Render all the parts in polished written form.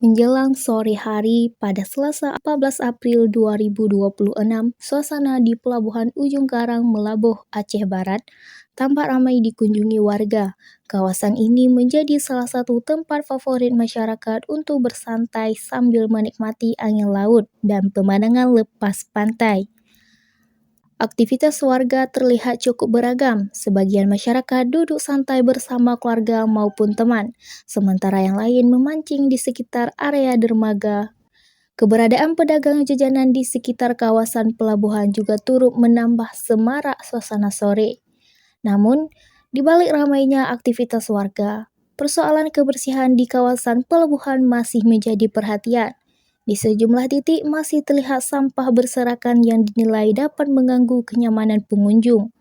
Menjelang sore hari pada Selasa 14 April 2026, suasana di Pelabuhan Ujung Karang, Melabuh, Aceh Barat tampak ramai dikunjungi warga. Kawasan ini menjadi salah satu tempat favorit masyarakat untuk bersantai sambil menikmati angin laut dan pemandangan lepas pantai. Aktivitas warga terlihat cukup beragam. Sebagian masyarakat duduk santai bersama keluarga maupun teman, sementara yang lain memancing di sekitar area dermaga. Keberadaan pedagang jajanan di sekitar kawasan pelabuhan juga turut menambah semarak suasana sore. Namun, di balik ramainya aktivitas warga, persoalan kebersihan di kawasan pelabuhan masih menjadi perhatian. Di sejumlah titik masih terlihat sampah berserakan yang dinilai dapat mengganggu kenyamanan pengunjung.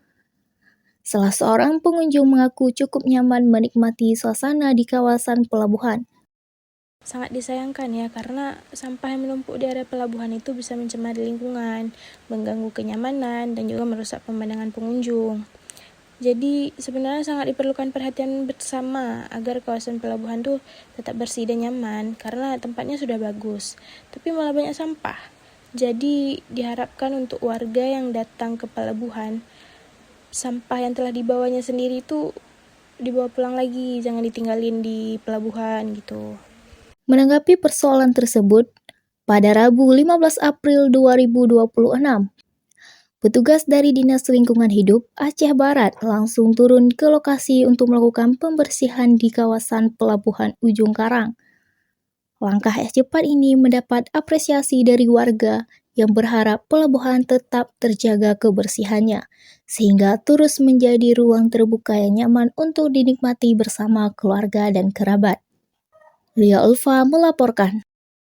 Salah seorang pengunjung mengaku cukup nyaman menikmati suasana di kawasan pelabuhan. Sangat disayangkan ya, karena sampah yang menumpuk di area pelabuhan itu bisa mencemari lingkungan, mengganggu kenyamanan, dan juga merusak pemandangan pengunjung. Jadi sebenarnya sangat diperlukan perhatian bersama agar kawasan pelabuhan tuh tetap bersih dan nyaman, karena tempatnya sudah bagus, tapi malah banyak sampah. Jadi diharapkan untuk warga yang datang ke pelabuhan, sampah yang telah dibawanya sendiri itu dibawa pulang lagi, jangan ditinggalin di pelabuhan gitu. Menanggapi persoalan tersebut, pada Rabu 15 April 2026, petugas dari Dinas Lingkungan Hidup Aceh Barat langsung turun ke lokasi untuk melakukan pembersihan di kawasan Pelabuhan Ujung Karang. Langkah yang cepat ini mendapat apresiasi dari warga yang berharap pelabuhan tetap terjaga kebersihannya, sehingga terus menjadi ruang terbuka yang nyaman untuk dinikmati bersama keluarga dan kerabat. Lia Ulfa melaporkan.